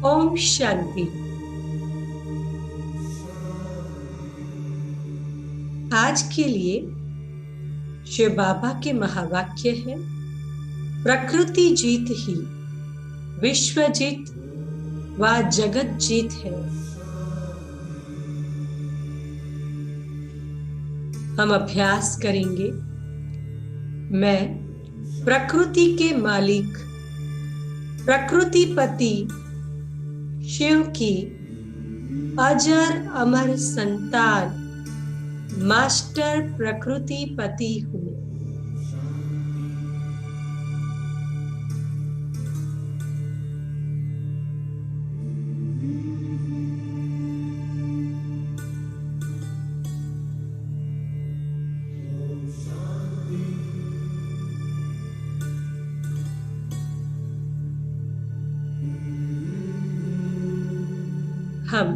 ओम शांति। आज के लिए शिव बाबा के महावाक्य है, प्रकृति जीत ही विश्व जीत व जगत जीत है। हम अभ्यास करेंगे। मैं प्रकृति के मालिक प्रकृतिपति शिव की अजर अमर संतान मास्टर प्रकृतिपति हूँ। हम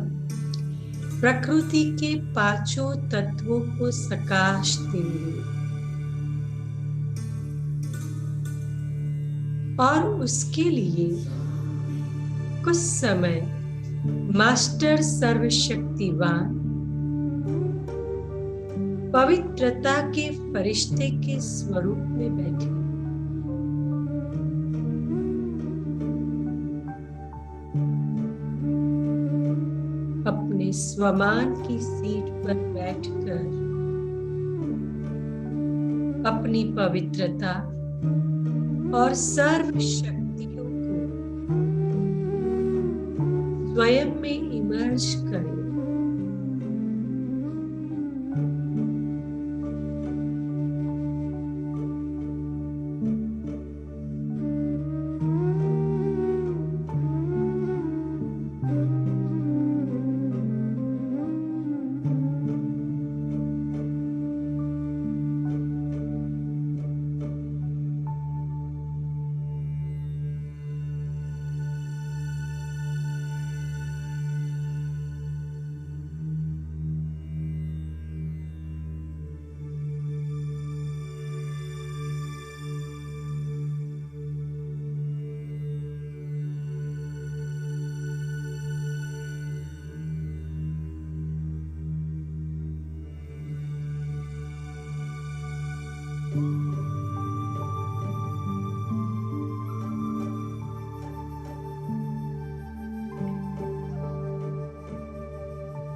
प्रकृति के पांचों तत्वों को सकाश देंगे और उसके लिए कुछ समय मास्टर सर्वशक्तिवान पवित्रता के फरिश्ते के स्वरूप में बैठे। अपने स्वमान की सीट पर बैठकर अपनी पवित्रता और सर्व शक्तियों को स्वयं में इमर्ज करें।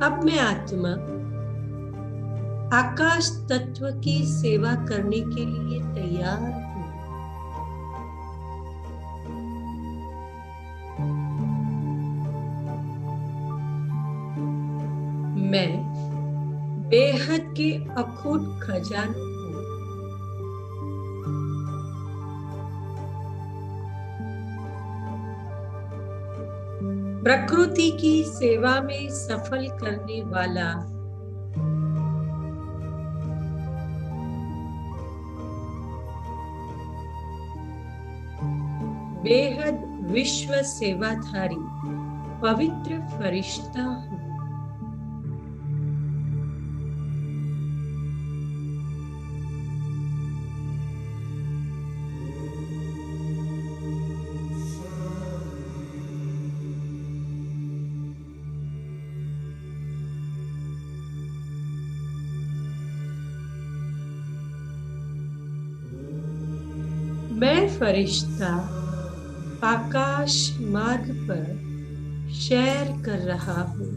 अब मैं आत्मा आकाश तत्व की सेवा करने के लिए तैयार हूँ। मैं बेहद के अखूट खजाना हूँ। प्रकृति की सेवा में सफल करने वाला बेहद विश्व सेवाधारी पवित्र फरिश्ता हूँ। मैं फरिश्ता आकाश मार्ग पर सैर कर रहा हूँ।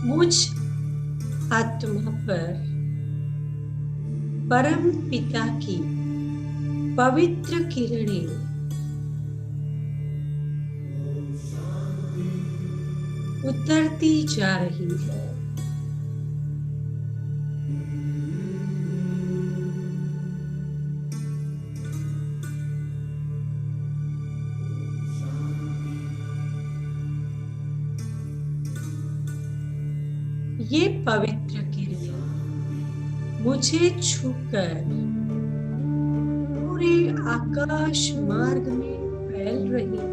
मुझ आत्मा पर परम पिता की पवित्र किरणें उतरती जा रही है। ये पवित्र किरणें मुझे छूकर पूरे आकाश मार्ग में फैल रही है।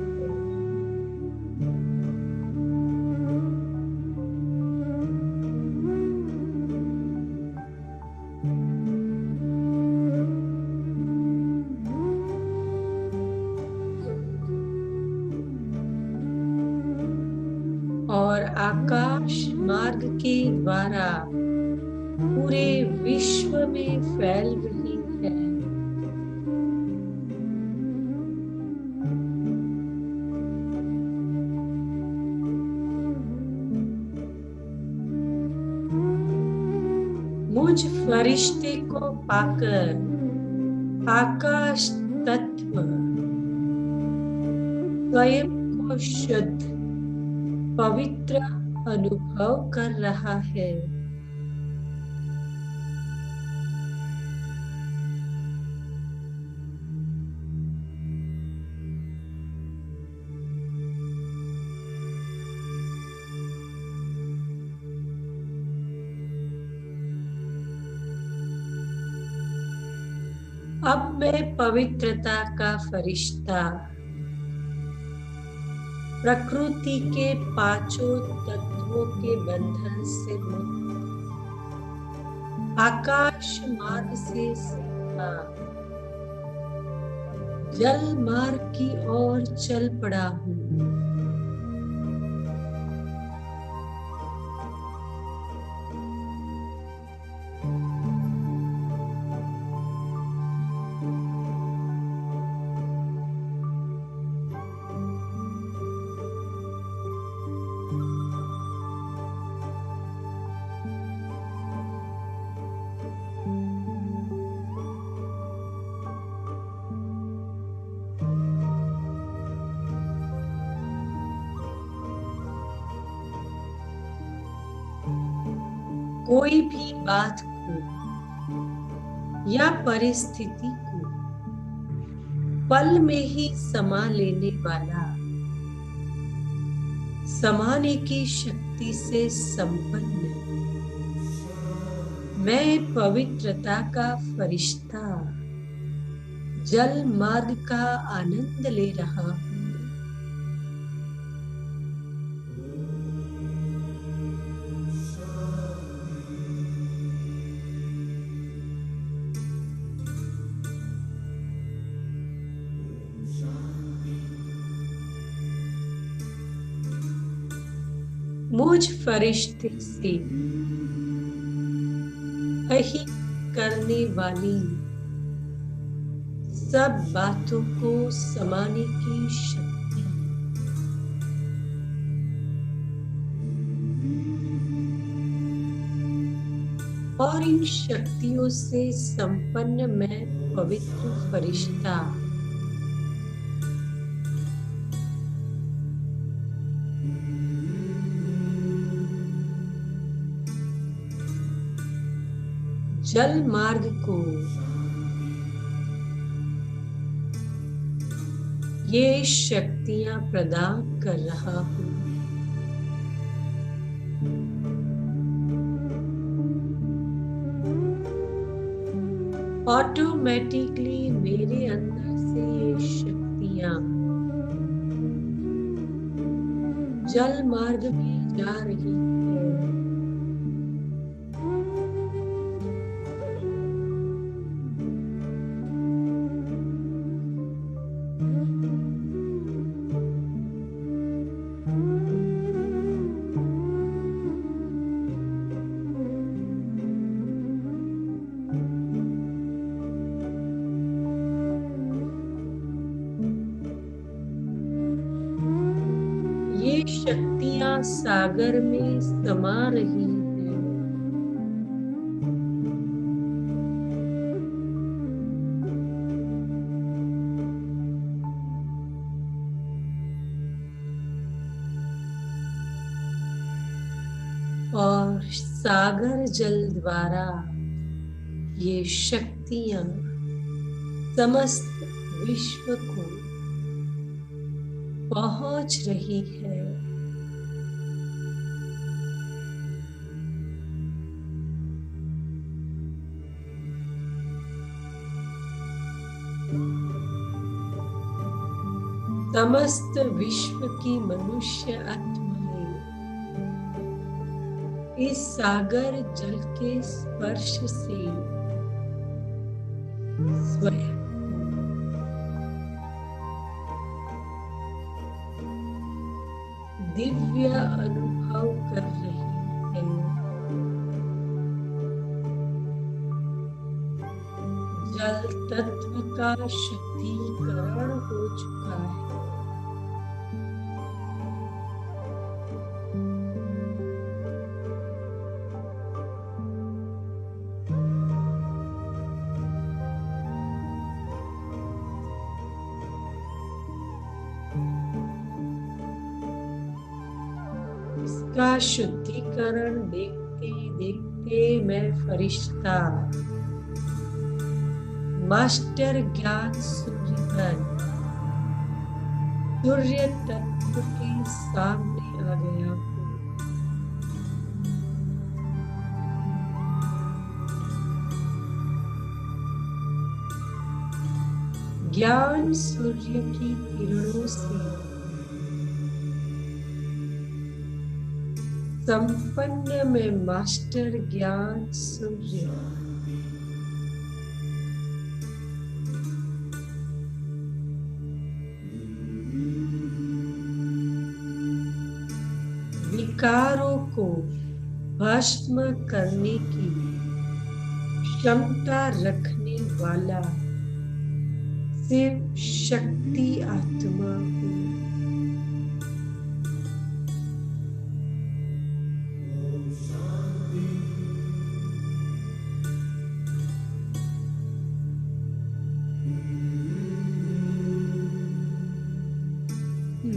और आकाश मार्ग के द्वारा पूरे विश्व में फैल रही है। मुझ फरिश्ते को पाकर आकाश तत्व स्वयं को शुद्ध पवित्र अनुभव कर रहा है। अब मैं पवित्रता का फरिश्ता प्रकृति के पांचों तत्वों के बंधन से मुक्त आकाश मार्ग से सीधा जल मार्ग की ओर चल पड़ा हूँ। कोई भी बात को या परिस्थिति को पल में ही समा लेने वाला, समाने की शक्ति से संपन्न मैं पवित्रता का फरिश्ता जल मार्ग का आनंद ले रहा हूँ। मुझ फरिश्ते से अही करने वाली सब बातों को समाने की शक्ति और इन शक्तियों से संपन्न मैं पवित्र फरिश्ता जल मार्ग को ये शक्तियां प्रदान कर रहा हूं। ऑटोमेटिकली मेरे अंदर से ये शक्तियां जल मार्ग में जा रही है। ये शक्तियां सागर में समा रही हैं। और सागर जल द्वारा ये शक्तियां समस्त विश्व को पहुंच रही है। समस्त विश्व की मनुष्य आत्माएं इस सागर जल के स्पर्श से स्वयं दिव्य अनुभव कर रही है। जल तत्व का शुद्धिकरण हो चुका है। इसका शुद्धिकरण देखते देखते मैं फरिश्ता मास्टर ज्ञान सूर्य तत्व के सामने आ गया हूँ। ज्ञान सूर्य की किरणों से संपन्न में मास्टर ज्ञान सूर्य विकारों को भस्म करने की क्षमता रखने वाला सिर्फ शक्ति आत्मा हूँ।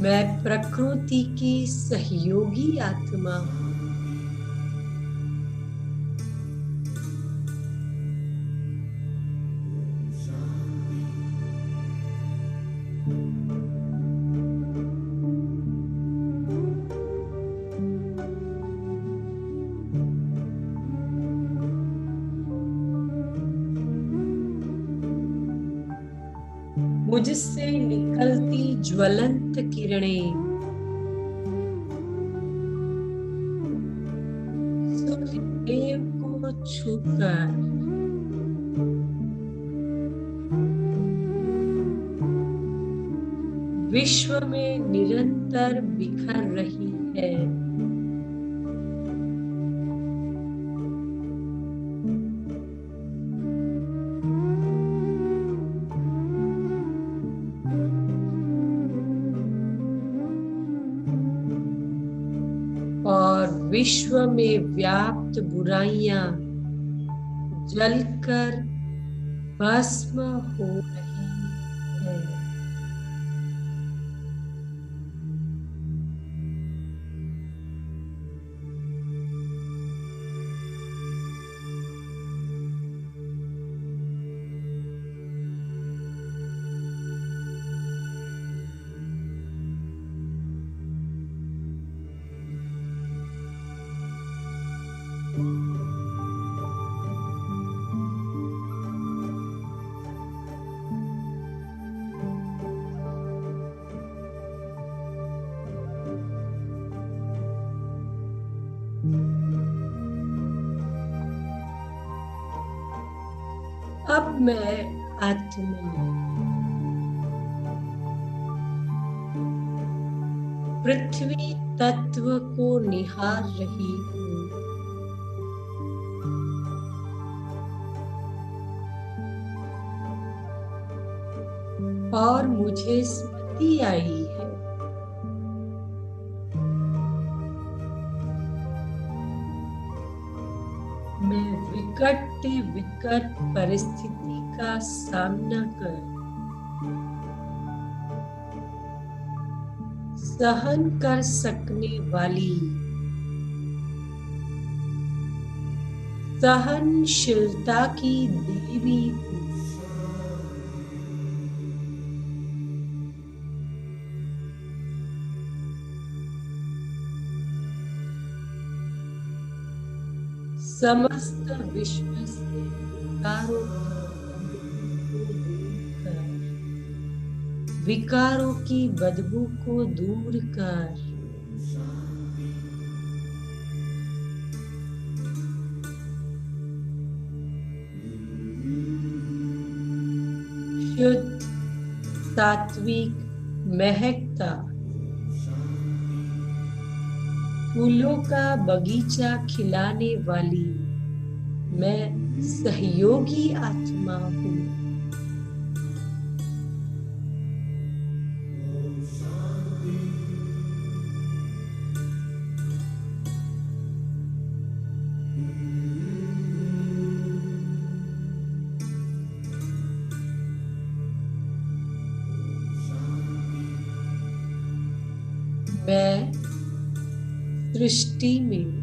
मैं प्रकृति की सहयोगी आत्मा हूँ। मुझसे निकलती ज्वलंत किरणें सूर्यदेव को छूकर विश्व में निरंतर बिखर रही है। और विश्व में व्याप्त बुराइयां जलकर भस्म हो रही है। अब मैं आत्मा पृथ्वी तत्व को निहार रही हूँ। और मुझे स्मृति आई है मैं विकट परिस्थिति का सामना कर सहन कर सकने वाली सहनशीलता की देवी हूँ। समस्त विश्व से विकारों को दूर कर विकारों की बदबू को दूर कर। शुद्ध, सात्विक, महकता फूलों का बगीचा खिलाने वाली मैं सहयोगी आत्मा हूँ। मैं सृष्टि में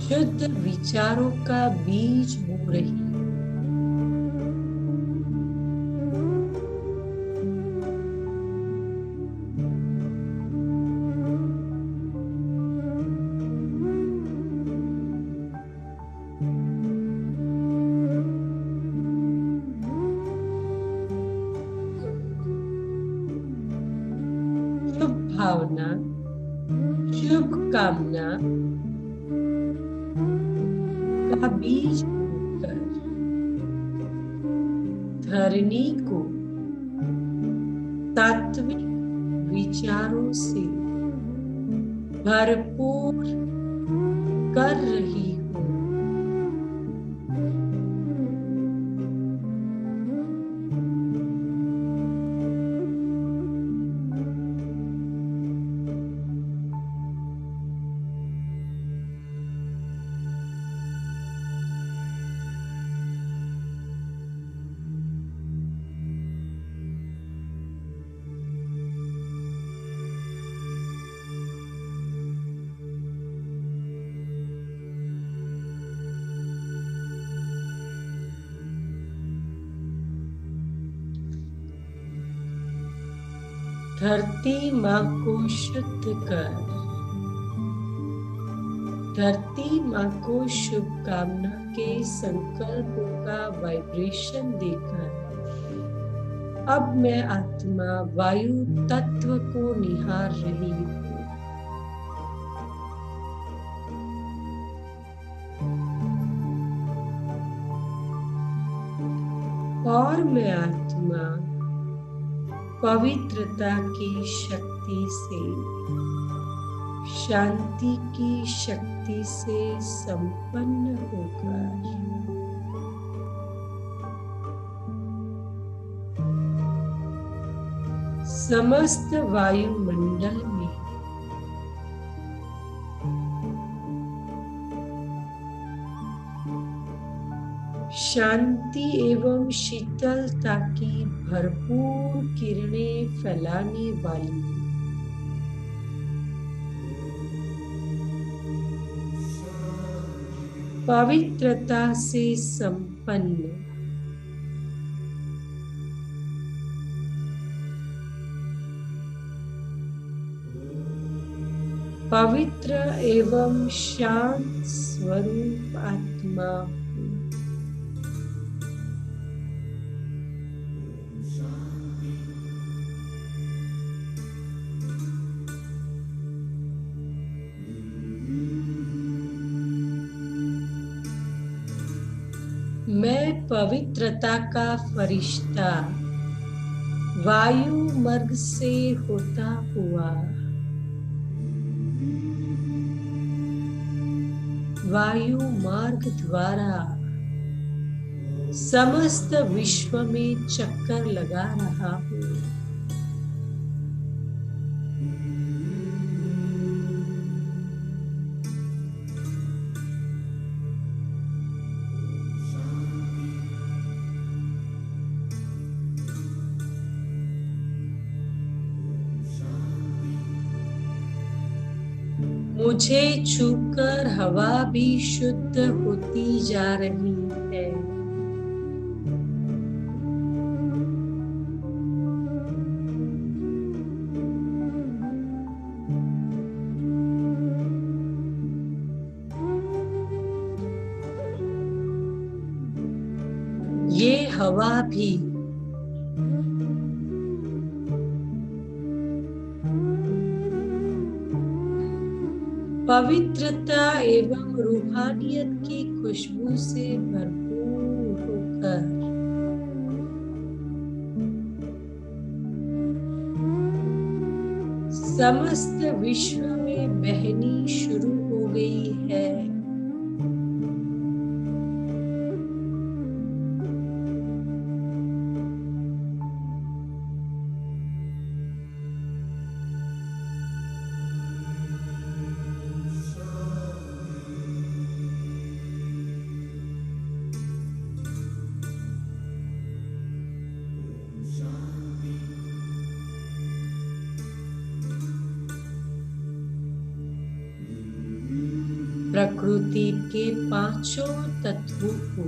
शुद्ध विचारों का बीज बो रही हूँ। शुभ भावना, शुभ कामना का बीज बोकर धरनी को सात्विक विचारों से भरपूर कर रही हूँ। धरती माँ को शुद्ध कर, धरती माँ को शुभकामना के संकल्पों का वाइब्रेशन देकर अब मैं आत्मा वायु तत्व को निहार रही हूँ। और मैं आत्मा पवित्रता की शक्ति से, शांति की शक्ति से संपन्न होकर समस्त वायुमंडल में शांति एवं शीतलता की भरपूर किरणें फैलाने वाली पवित्रता से संपन्न पवित्र एवं शांत स्वरूप आत्मा हूँ। मैं पवित्रता का फरिश्ता वायु मार्ग से होता हुआ वायु मार्ग द्वारा समस्त विश्व में चक्कर लगा रहा हूँ। मुझे छूकर हवा भी शुद्ध होती जा रही है। ये हवा भी पवित्रता एवं रूहानियत की खुशबू से भरपूर होकर समस्त विश्व में बहनी शुरू हो गई है। प्रकृति के पांचों तत्वों को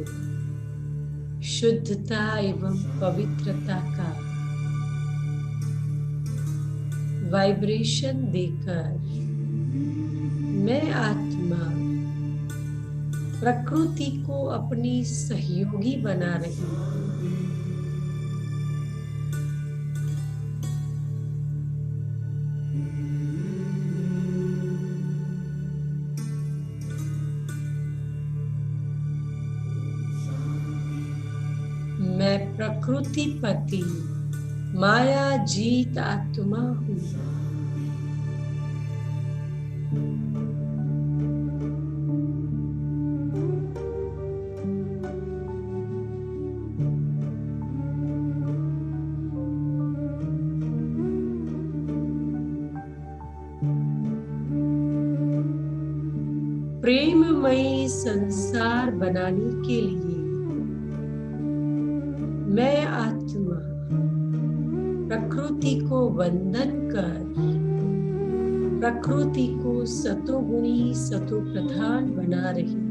शुद्धता एवं पवित्रता का वाइब्रेशन देकर मैं आत्मा प्रकृति को अपनी सहयोगी बना रही हूँ। मैं प्रकृति पति माया जीत आत्मा हूँ। प्रेममयी संसार बनाने के लिए मैं आत्मा प्रकृति को वंदन कर प्रकृति को सतोगुणी सतो प्रधान बना रही हूँ।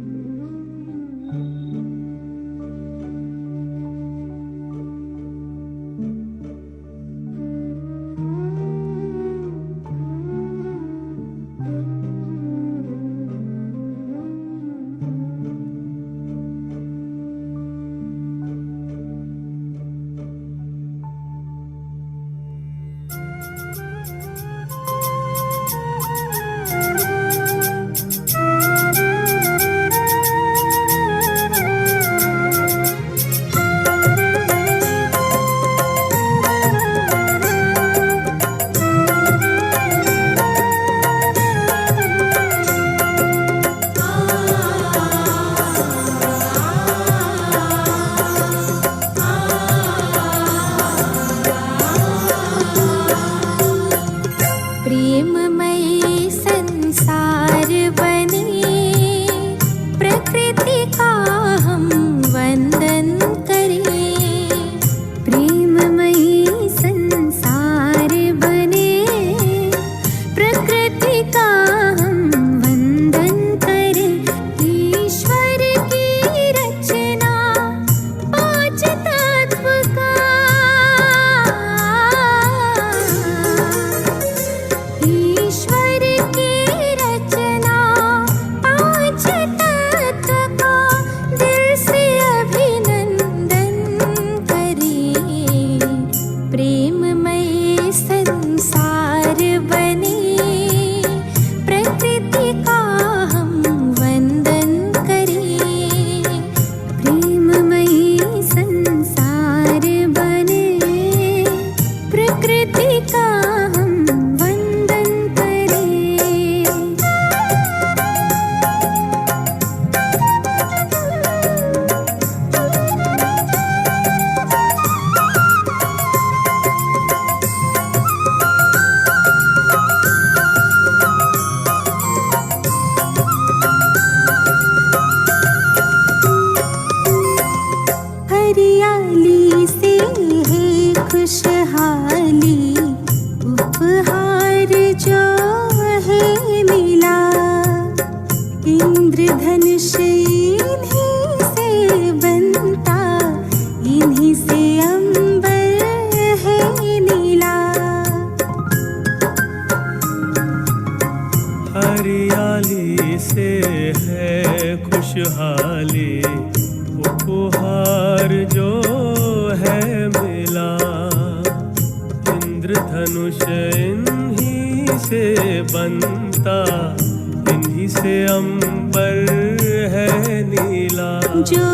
हरियाली से है खुशहाली, उपहार जो है मिला। इंद्रधनुष इन्हीं से बनता, इन्हीं से अंबर है नीला। जो